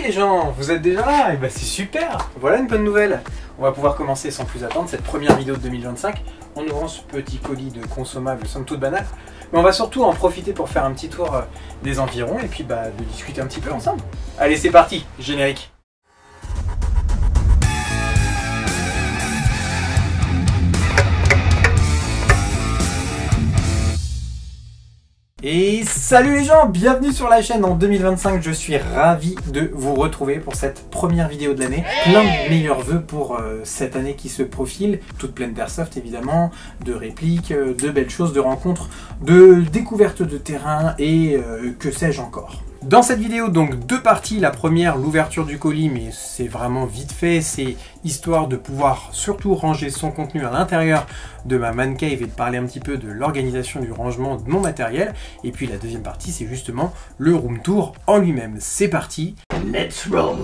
les gens, vous êtes déjà là, et bah c'est super. Voilà une bonne nouvelle. On va pouvoir commencer sans plus attendre cette première vidéo de 2025 en ouvrant ce petit colis de consommables somme toute banal. Mais on va surtout en profiter pour faire un petit tour des environs et puis de discuter un petit peu ensemble. Allez, c'est parti, générique. Et salut les gens, bienvenue sur la chaîne en 2025, je suis ravi de vous retrouver pour cette première vidéo de l'année. Plein de meilleurs vœux pour cette année qui se profile, toute pleine d'airsoft évidemment, de répliques, de belles choses, de rencontres, de découvertes de terrain et que sais-je encore. Dans cette vidéo, donc deux parties. La première, l'ouverture du colis, mais c'est vraiment vite fait. C'est histoire de pouvoir surtout ranger son contenu à l'intérieur de ma man cave et de parler un petit peu de l'organisation du rangement de mon matériel. Et puis la deuxième partie, c'est justement le room tour en lui-même. C'est parti, let's roll!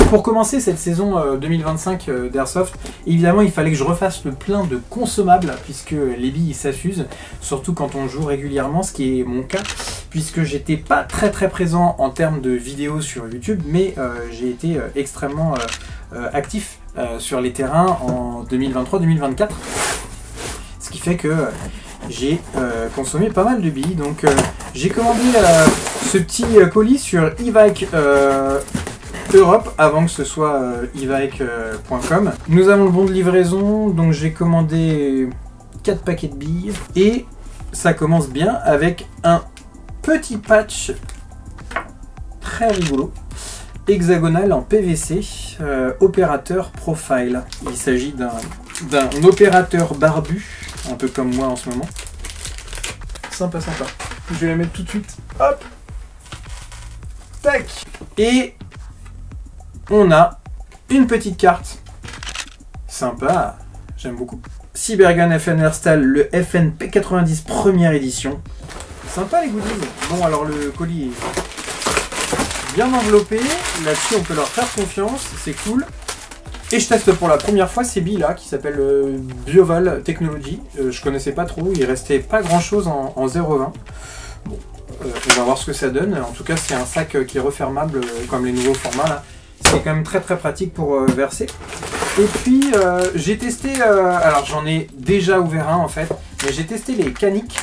Pour commencer cette saison 2025 d'Airsoft, évidemment il fallait que je refasse le plein de consommables puisque les billes ça s'use, surtout quand on joue régulièrement, ce qui est mon cas, puisque j'étais pas très présent en termes de vidéos sur YouTube, mais j'ai été extrêmement actif sur les terrains en 2023-2024, ce qui fait que j'ai consommé pas mal de billes. Donc j'ai commandé ce petit colis sur Evike Europe avant que ce soit evike.com. Nous avons le bon de livraison, donc j'ai commandé 4 paquets de billes et ça commence bien avec un petit patch très rigolo, hexagonal en PVC, opérateur profile. Il s'agit d'un opérateur barbu, un peu comme moi en ce moment. Sympa. Je vais la mettre tout de suite. Hop, tac. Et on a une petite carte, sympa, j'aime beaucoup. Cybergun FN Airstyle, le FN P90 première édition. Sympa les goodies. Bon, alors le colis est bien enveloppé, là-dessus on peut leur faire confiance, c'est cool. Et je teste pour la première fois ces billes là qui s'appellent Bioval Technology. Je connaissais pas trop, il restait pas grand chose en 0,20. Bon, on va voir ce que ça donne. En tout cas c'est un sac qui est refermable comme les nouveaux formats là. C'est quand même très pratique pour verser. Et puis j'ai testé, alors j'en ai déjà ouvert un en fait, mais j'ai testé les Canik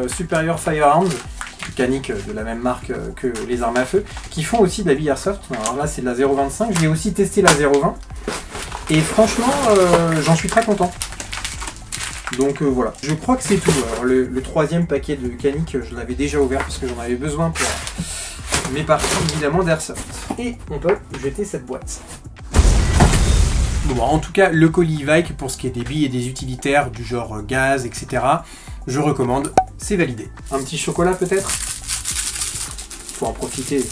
Superior Firearms, Canik de la même marque que les armes à feu, qui font aussi de la bille airsoft. Alors là c'est de la 0,25, j'ai aussi testé la 0,20 et franchement j'en suis très content. Donc voilà, je crois que c'est tout. Alors le troisième paquet de Canik, je l'avais déjà ouvert parce que j'en avais besoin pour mes parties évidemment d'airsoft. Et on peut jeter cette boîte. Bon, en tout cas, le colis Evike, pour ce qui est des billes et des utilitaires du genre gaz, etc., je recommande, c'est validé. Un petit chocolat peut-être? Faut en profiter.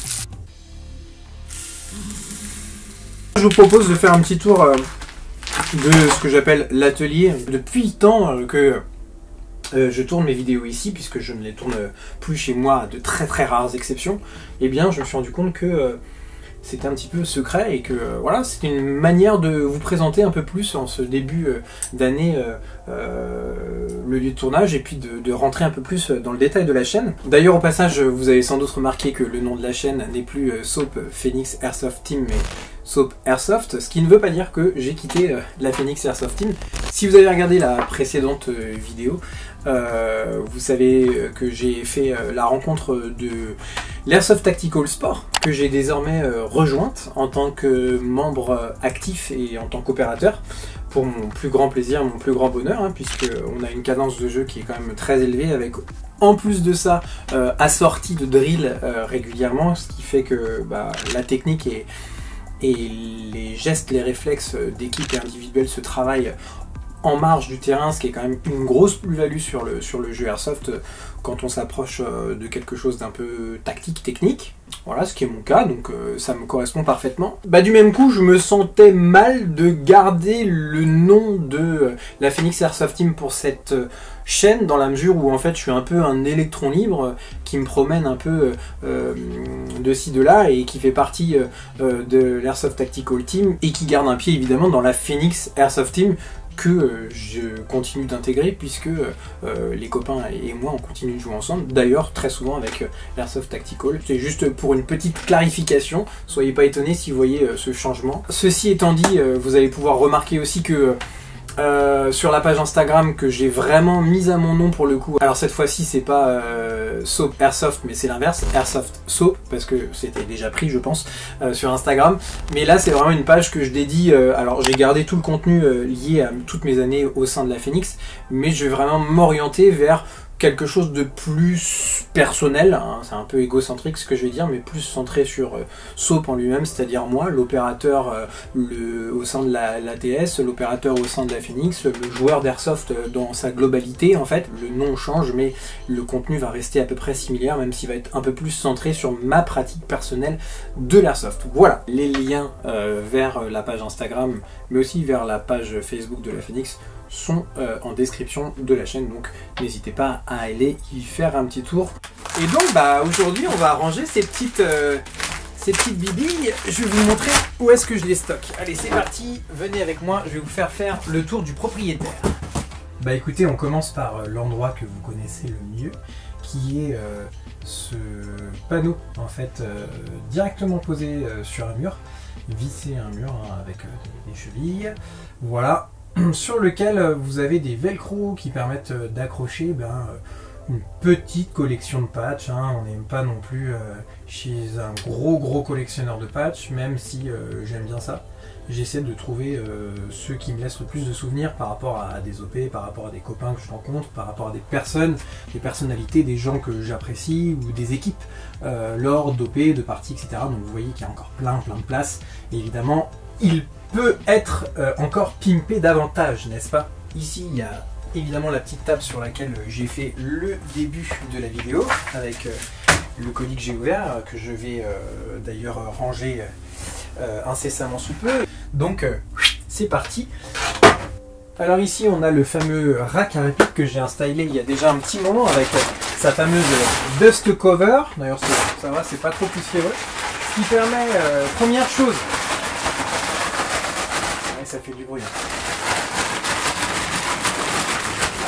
Je vous propose de faire un petit tour de ce que j'appelle l'atelier. Depuis le temps que je tourne mes vidéos ici, puisque je ne les tourne plus chez moi, à de très rares exceptions, eh bien je me suis rendu compte que c'était un petit peu secret et que voilà, c'était une manière de vous présenter un peu plus en ce début d'année le lieu de tournage et puis de rentrer un peu plus dans le détail de la chaîne. D'ailleurs au passage, vous avez sans doute remarqué que le nom de la chaîne n'est plus Soap Phoenix Airsoft Team, mais Soap Airsoft, ce qui ne veut pas dire que j'ai quitté la Phoenix Airsoft Team. Si vous avez regardé la précédente vidéo, vous savez que j'ai fait la rencontre de l'Airsoft Tactical Sport, que j'ai désormais rejointe en tant que membre actif et en tant qu'opérateur, pour mon plus grand plaisir, mon plus grand bonheur, hein, puisqu'on a une cadence de jeu qui est quand même très élevée, avec en plus de ça assortie de drill régulièrement, ce qui fait que la technique et les gestes, les réflexes d'équipe et individuels se travaillent en marge du terrain, ce qui est quand même une grosse plus-value sur le jeu Airsoft quand on s'approche de quelque chose d'un peu tactique, technique. Voilà, ce qui est mon cas, donc ça me correspond parfaitement. Du même coup, je me sentais mal de garder le nom de la Phoenix Airsoft Team pour cette chaîne, dans la mesure où en fait je suis un peu un électron libre qui me promène un peu de ci de là et qui fait partie de l'Airsoft Tactical Team et qui garde un pied évidemment dans la Phoenix Airsoft Team. que je continue d'intégrer puisque les copains et moi on continue de jouer ensemble, d'ailleurs très souvent avec l'Airsoft Tactical. C'est juste pour une petite clarification, soyez pas étonnés si vous voyez ce changement. Ceci étant dit, vous allez pouvoir remarquer aussi que sur la page Instagram que j'ai vraiment mise à mon nom pour le coup. Alors cette fois-ci c'est pas Soap Airsoft mais c'est l'inverse, Airsoft Soap, parce que c'était déjà pris je pense sur Instagram. Mais là c'est vraiment une page que je dédie, alors j'ai gardé tout le contenu lié à toutes mes années au sein de la Phoenix, mais je vais vraiment m'orienter vers quelque chose de plus personnel, hein, c'est un peu égocentrique ce que je vais dire, mais plus centré sur Soap en lui-même, c'est-à-dire moi, l'opérateur au sein de l'ATS, l'opérateur au sein de la Phoenix, le joueur d'Airsoft dans sa globalité en fait. Le nom change, mais le contenu va rester à peu près similaire, même s'il va être un peu plus centré sur ma pratique personnelle de l'Airsoft. Voilà, les liens vers la page Instagram, mais aussi vers la page Facebook de la Phoenix sont en description de la chaîne, donc n'hésitez pas à aller y faire un petit tour. Et donc aujourd'hui on va ranger ces petites bibilles. Je vais vous montrer où est-ce que je les stocke. Allez c'est parti, venez avec moi, je vais vous faire le tour du propriétaire. Bah écoutez, on commence par l'endroit que vous connaissez le mieux, qui est ce panneau en fait directement posé sur un mur, vissé à un mur hein, avec des chevilles, voilà, sur lequel vous avez des velcro qui permettent d'accrocher une petite collection de patchs, hein. On n'est pas non plus chez un gros collectionneur de patchs, même si j'aime bien ça. J'essaie de trouver ceux qui me laissent le plus de souvenirs par rapport à des OP, par rapport à des copains que je rencontre, par rapport à des personnes, des personnalités, des gens que j'apprécie ou des équipes lors d'OP, de parties, etc. Donc vous voyez qu'il y a encore plein de places. Et évidemment, il peut être encore pimpé davantage, n'est-ce pas? Ici, il y a évidemment la petite table sur laquelle j'ai fait le début de la vidéo, avec le colis que j'ai ouvert, que je vais d'ailleurs ranger incessamment sous peu. Donc c'est parti. Alors ici on a le fameux rack à réplique que j'ai installé il y a déjà un petit moment avec sa fameuse dust cover. D'ailleurs ça va, c'est pas trop poussiéreux. Ce qui permet, première chose, ouais, ça fait du bruit.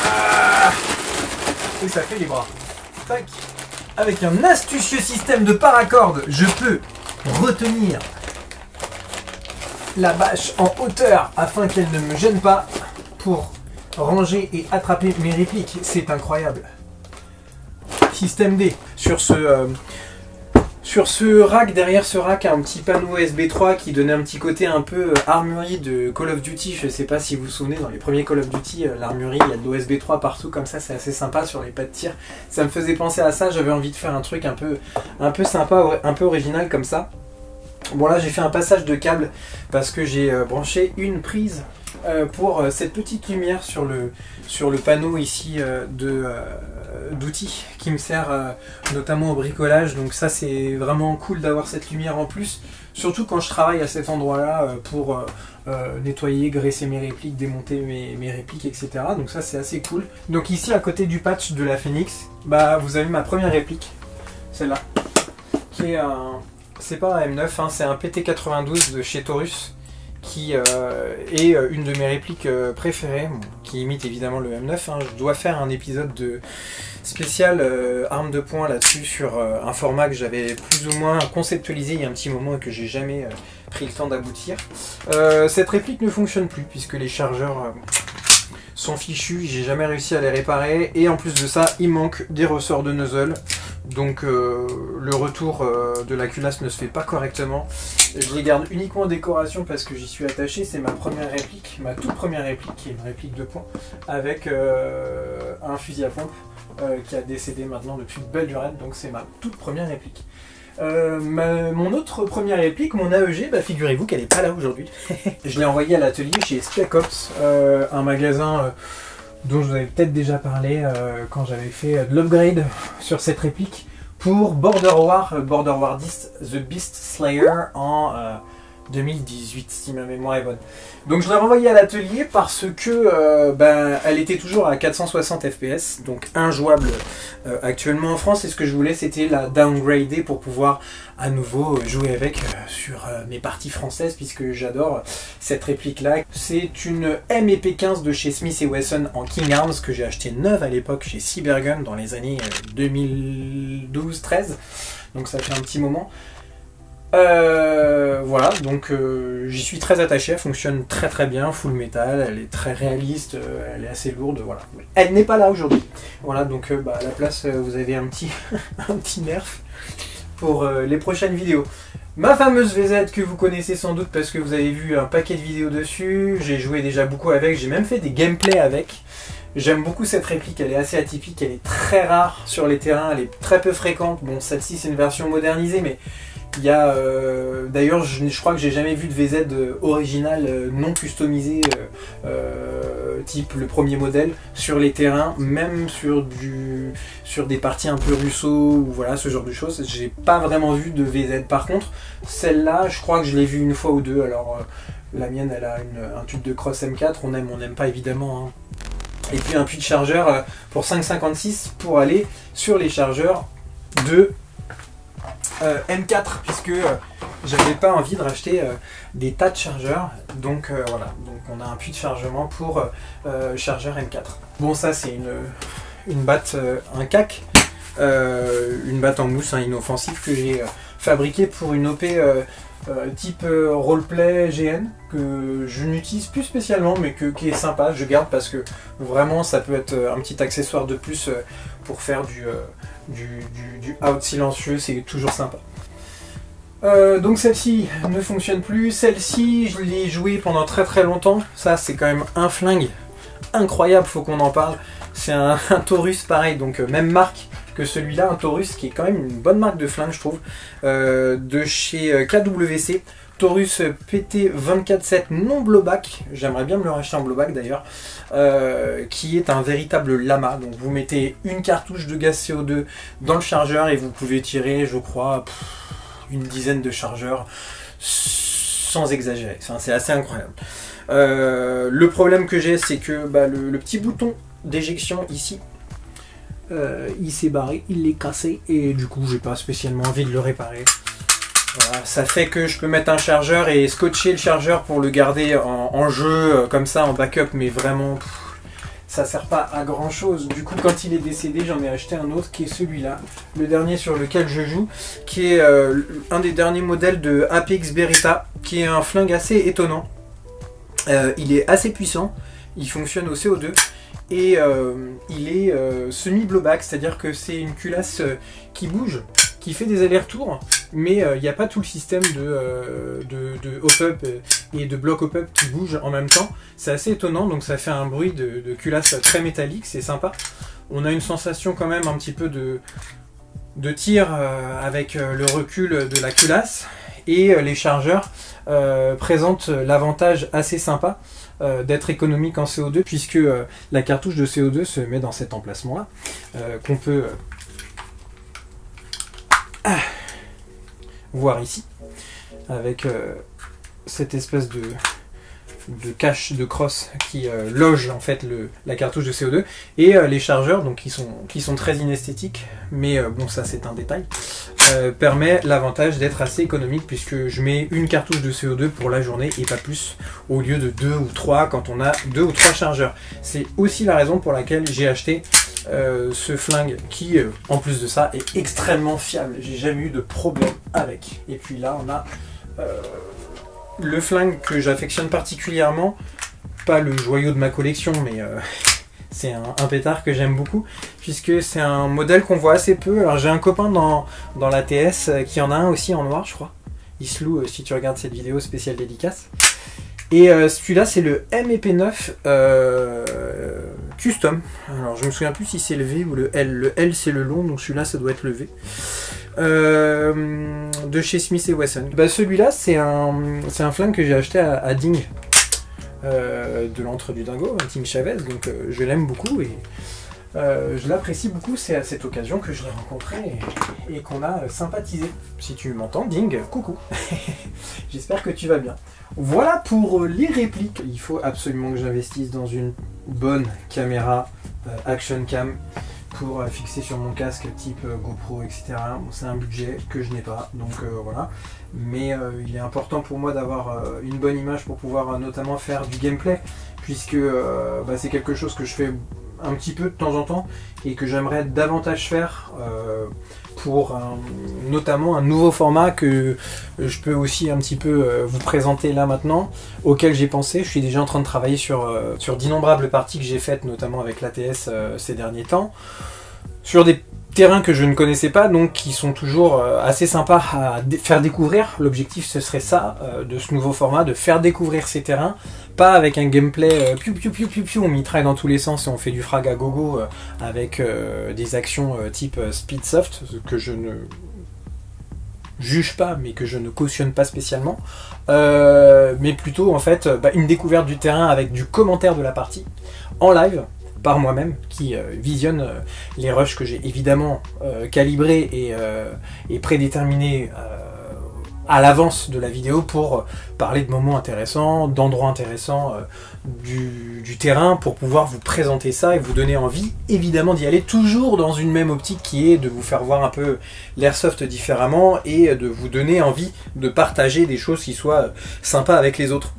Ah, et ça fait les bras. Tac. Avec un astucieux système de paracorde, je peux retenir la bâche en hauteur afin qu'elle ne me gêne pas pour ranger et attraper mes répliques. C'est incroyable. Système D. Sur ce rack, derrière ce rack, un petit panneau USB 3 qui donnait un petit côté un peu armurerie de Call of Duty. Je ne sais pas si vous vous souvenez, dans les premiers Call of Duty, l'armurerie, il y a de l'OSB 3 partout comme ça, c'est assez sympa sur les pas de tir. Ça me faisait penser à ça, j'avais envie de faire un truc un peu sympa, un peu original comme ça. Bon là j'ai fait un passage de câble parce que j'ai branché une prise pour cette petite lumière sur le panneau ici d'outils qui me sert notamment au bricolage. Donc ça c'est vraiment cool d'avoir cette lumière en plus, surtout quand je travaille à cet endroit là pour nettoyer, graisser mes répliques, démonter mes répliques, etc. Donc ça c'est assez cool. Donc ici à côté du patch de la Phoenix, vous avez ma première réplique, celle-là, qui est un... C'est pas un M9, hein, c'est un PT92 de chez Taurus qui est une de mes répliques préférées, qui imite évidemment le M9. Hein. Je dois faire un épisode de spécial arme de poing là-dessus sur un format que j'avais plus ou moins conceptualisé il y a un petit moment et que j'ai jamais pris le temps d'aboutir. Cette réplique ne fonctionne plus puisque les chargeurs sont fichus, j'ai jamais réussi à les réparer et en plus de ça il manque des ressorts de nozzle. Donc le retour de la culasse ne se fait pas correctement. Je les garde uniquement en décoration parce que j'y suis attaché. C'est ma première réplique, ma toute première réplique, qui est une réplique de poing, avec un fusil à pompe qui a décédé maintenant depuis de belle durée. Donc c'est ma toute première réplique. Mon autre première réplique, mon AEG, figurez-vous qu'elle n'est pas là aujourd'hui. Je l'ai envoyé à l'atelier chez Spec Ops, un magasin... dont je vous avais peut-être déjà parlé quand j'avais fait de l'upgrade sur cette réplique pour Border War 10 The Beast Slayer en 2018 si ma mémoire est bonne. Donc je l'ai renvoyée à l'atelier parce que elle était toujours à 460 fps, donc injouable actuellement en France, et ce que je voulais c'était la downgrader pour pouvoir à nouveau jouer avec sur mes parties françaises, puisque j'adore cette réplique là. C'est une MEP15 de chez Smith & Wesson en King Arms que j'ai acheté neuve à l'époque chez Cybergun dans les années 2012-13, donc ça fait un petit moment. Voilà, donc j'y suis très attaché, elle fonctionne très très bien, full metal, elle est très réaliste, elle est assez lourde, voilà. Elle n'est pas là aujourd'hui. Voilà, donc à la place, vous avez un petit, un petit nerf pour les prochaines vidéos. Ma fameuse VZ que vous connaissez sans doute parce que vous avez vu un paquet de vidéos dessus, j'ai joué déjà beaucoup avec, j'ai même fait des gameplays avec. J'aime beaucoup cette réplique, elle est assez atypique, elle est très rare sur les terrains, elle est très peu fréquente. Bon, celle-ci c'est une version modernisée, mais il y a, d'ailleurs, je crois que j'ai jamais vu de VZ original non customisé, type le premier modèle, sur les terrains, même sur des parties un peu russo, ou voilà, ce genre de choses. J'ai pas vraiment vu de VZ. Par contre, celle-là, je crois que je l'ai vue une fois ou deux. Alors, la mienne, elle a un tube de cross M4, on aime, on n'aime pas évidemment, hein. Et puis un puits de chargeur pour 5,56 pour aller sur les chargeurs de M4, puisque j'avais pas envie de racheter des tas de chargeurs, donc voilà, donc on a un puits de chargement pour chargeur M4. Bon, ça c'est une batte, un CAC, une batte en mousse, inoffensive que j'ai fabriquée pour une OP type roleplay GN, que je n'utilise plus spécialement, mais qui est sympa, je garde parce que vraiment ça peut être un petit accessoire de plus pour faire du out silencieux, c'est toujours sympa. Donc celle-ci ne fonctionne plus, celle-ci je l'ai jouée pendant très très longtemps, ça c'est quand même un flingue incroyable, faut qu'on en parle. C'est un Taurus pareil, donc même marque que celui-là, un Taurus qui est quand même une bonne marque de flingue je trouve, de chez KWC, Taurus PT247 non blowback, j'aimerais bien me le racheter en blowback d'ailleurs, qui est un véritable lama. Donc vous mettez une cartouche de gaz CO2 dans le chargeur et vous pouvez tirer, je crois, une dizaine de chargeurs sans exagérer, enfin, c'est assez incroyable. Le problème que j'ai, c'est que le petit bouton d'éjection ici, il s'est barré, il est cassé, et du coup j'ai pas spécialement envie de le réparer. Voilà, ça fait que je peux mettre un chargeur et scotcher le chargeur pour le garder en jeu, comme ça, en backup, mais vraiment ça sert pas à grand chose. Du coup, quand il est décédé, j'en ai acheté un autre qui est celui-là, le dernier sur lequel je joue, qui est un des derniers modèles de APX Beretta, qui est un flingue assez étonnant. Il est assez puissant, il fonctionne au CO2 et il est semi-blowback, c'est-à-dire que c'est une culasse qui bouge, qui fait des allers-retours, mais il n'y a pas tout le système de hop-up et de block hop-up qui bouge en même temps. C'est assez étonnant, donc ça fait un bruit de culasse très métallique, c'est sympa. On a une sensation quand même un petit peu de tir avec le recul de la culasse, et les chargeurs présentent l'avantage assez sympa d'être économique en CO2, puisque la cartouche de CO2 se met dans cet emplacement là, qu'on peut voir ici, avec cette espèce de cache de crosse qui loge en fait la cartouche de CO2, et les chargeurs, donc qui sont très inesthétiques, mais bon, ça c'est un détail, permet l'avantage d'être assez économique, puisque je mets une cartouche de CO2 pour la journée et pas plus, au lieu de 2 ou 3 quand on a 2 ou 3 chargeurs. C'est aussi la raison pour laquelle j'ai acheté ce flingue qui, en plus de ça, est extrêmement fiable. J'ai jamais eu de problème avec. Et puis là, on a le flingue que j'affectionne particulièrement, pas le joyau de ma collection, mais c'est un pétard que j'aime beaucoup, puisque c'est un modèle qu'on voit assez peu. Alors j'ai un copain dans la TS qui en a un aussi en noir, je crois. Islou, si tu regardes cette vidéo spéciale dédicace. Et celui-là, c'est le MEP9 Custom. Alors je me souviens plus si c'est le V ou le L. Le L c'est le long, donc celui-là ça doit être le V. De chez Smith & Wesson. Celui-là, c'est un flingue que j'ai acheté à Ding, de l'antre du dingo, Ding Chavez, donc je l'aime beaucoup, et Je l'apprécie beaucoup, c'est à cette occasion que je l'ai rencontré et qu'on a sympathisé. Si tu m'entends, Ding, coucou. J'espère que tu vas bien. Voilà pour les répliques. Il faut absolument que j'investisse dans une bonne caméra action cam pour fixer sur mon casque type GoPro, etc. Bon, c'est un budget que je n'ai pas, donc voilà. Mais il est important pour moi d'avoir une bonne image pour pouvoir notamment faire du gameplay, puisque c'est quelque chose que je fais un petit peu de temps en temps et que j'aimerais davantage faire pour notamment un nouveau format que je peux aussi un petit peu vous présenter là maintenant, auquel j'ai pensé. Je suis déjà en train de travailler sur d'innombrables parties que j'ai faites, notamment avec l'ATS ces derniers temps, sur des terrains que je ne connaissais pas, donc qui sont toujours assez sympas à faire découvrir. L'objectif ce serait ça, de ce nouveau format, de faire découvrir ces terrains, pas avec un gameplay piou piou piou piou piou, on mitraille dans tous les sens et on fait du frag à gogo avec des actions type Speedsoft, que je ne juge pas mais que je ne cautionne pas spécialement, mais plutôt en fait une découverte du terrain avec du commentaire de la partie en live par moi-même, qui visionne les rushs que j'ai évidemment calibrés et prédéterminés à l'avance de la vidéo pour parler de moments intéressants, d'endroits intéressants du terrain, pour pouvoir vous présenter ça et vous donner envie évidemment d'y aller, toujours dans une même optique qui est de vous faire voir un peu l'airsoft différemment et de vous donner envie de partager des choses qui soient sympas avec les autres.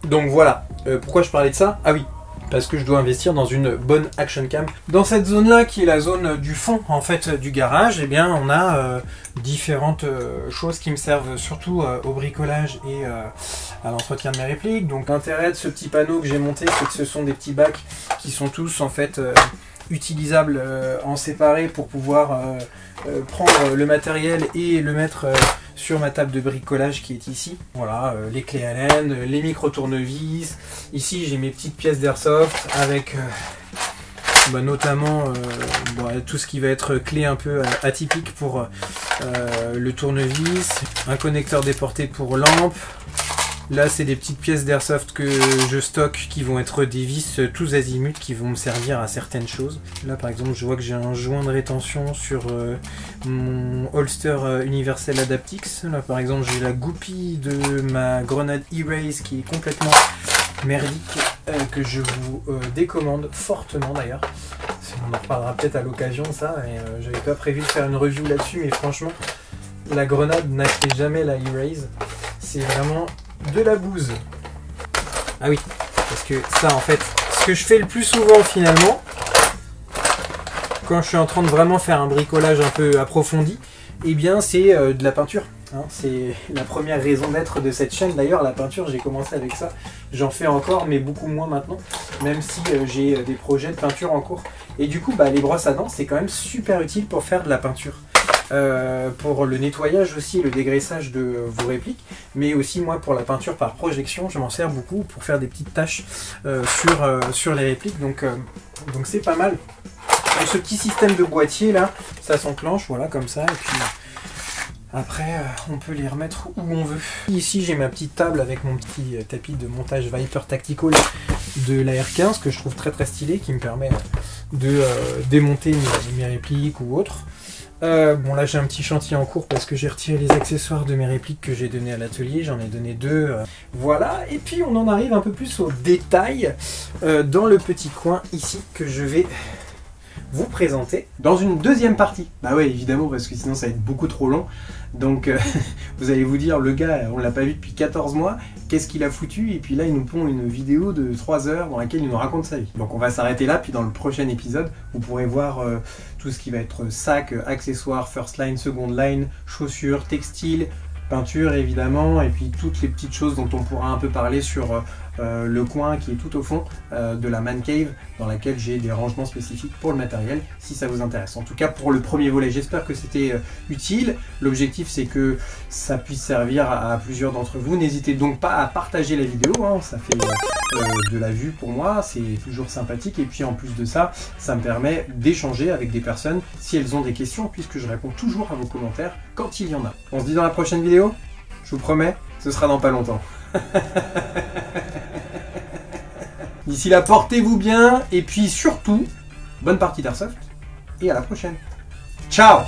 Donc voilà, pourquoi je parlais de ça? Ah oui, parce que je dois investir dans une bonne action cam. Dans cette zone là, qui est la zone du fond en fait du garage, eh bien on a différentes choses qui me servent surtout au bricolage et à l'entretien de mes répliques. Donc l'intérêt de ce petit panneau que j'ai monté, c'est que ce sont des petits bacs qui sont tous en fait utilisables en séparé pour pouvoir prendre le matériel et le mettre sur ma table de bricolage qui est ici. Voilà, les clés Allen, les micro-tournevis. Ici j'ai mes petites pièces d'airsoft avec notamment tout ce qui va être clé un peu atypique pour le tournevis, un connecteur déporté pour lampe. Là, c'est des petites pièces d'airsoft que je stocke qui vont être des vis tous azimuts qui vont me servir à certaines choses. Là, par exemple, je vois que j'ai un joint de rétention sur mon holster universel Adaptix. Là, par exemple, j'ai la goupille de ma grenade E-Raise qui est complètement merdique, que je vous décommande fortement d'ailleurs. On en reparlera peut-être à l'occasion, ça. J'avais pas prévu de faire une review là-dessus, mais franchement, la grenade, n'achetez jamais la E-Raise. C'est vraiment de la bouse. Ah oui, parce que ça en fait, ce que je fais le plus souvent finalement, quand je suis en train de vraiment faire un bricolage un peu approfondi, eh bien c'est de la peinture. Hein, c'est la première raison d'être de cette chaîne. D'ailleurs, la peinture, j'ai commencé avec ça. J'en fais encore, mais beaucoup moins maintenant, même si j'ai des projets de peinture en cours. Et du coup, les brosses à dents, c'est quand même super utile pour faire de la peinture. Pour le nettoyage aussi, le dégraissage de vos répliques, mais aussi moi pour la peinture par projection, je m'en sers beaucoup pour faire des petites taches sur les répliques, donc c'est pas mal. Et ce petit système de boîtier là, ça s'enclenche, voilà, comme ça, et puis après on peut les remettre où on veut. Ici j'ai ma petite table avec mon petit tapis de montage Viper Tactical de la R15 que je trouve très stylé, qui me permet de démonter mes répliques ou autres. Bon, là j'ai un petit chantier en cours parce que j'ai retiré les accessoires de mes répliques que j'ai donné à l'atelier, j'en ai donné 2, voilà. Et puis on en arrive un peu plus au détail dans le petit coin ici que je vais vous présenter dans une deuxième partie. Bah ouais, évidemment, parce que sinon ça va être beaucoup trop long. Donc vous allez vous dire, le gars, on l'a pas vu depuis 14 mois, qu'est-ce qu'il a foutu? Et puis là, il nous pond une vidéo de 3 heures dans laquelle il nous raconte sa vie. Donc on va s'arrêter là, puis dans le prochain épisode, vous pourrez voir tout ce qui va être sac, accessoires, first line, second line, chaussures, textiles, peinture évidemment, et puis toutes les petites choses dont on pourra un peu parler sur le coin qui est tout au fond de la man cave, dans laquelle j'ai des rangements spécifiques pour le matériel, si ça vous intéresse. En tout cas pour le premier volet, j'espère que c'était utile. L'objectif c'est que ça puisse servir à plusieurs d'entre vous. N'hésitez donc pas à partager la vidéo, hein. Ça fait de la vue pour moi, c'est toujours sympathique, et puis en plus de ça, ça me permet d'échanger avec des personnes si elles ont des questions, puisque je réponds toujours à vos commentaires quand il y en a. On se dit dans la prochaine vidéo, je vous promets, ce sera dans pas longtemps. D'ici là, portez-vous bien, et puis surtout, bonne partie d'Airsoft et à la prochaine. Ciao!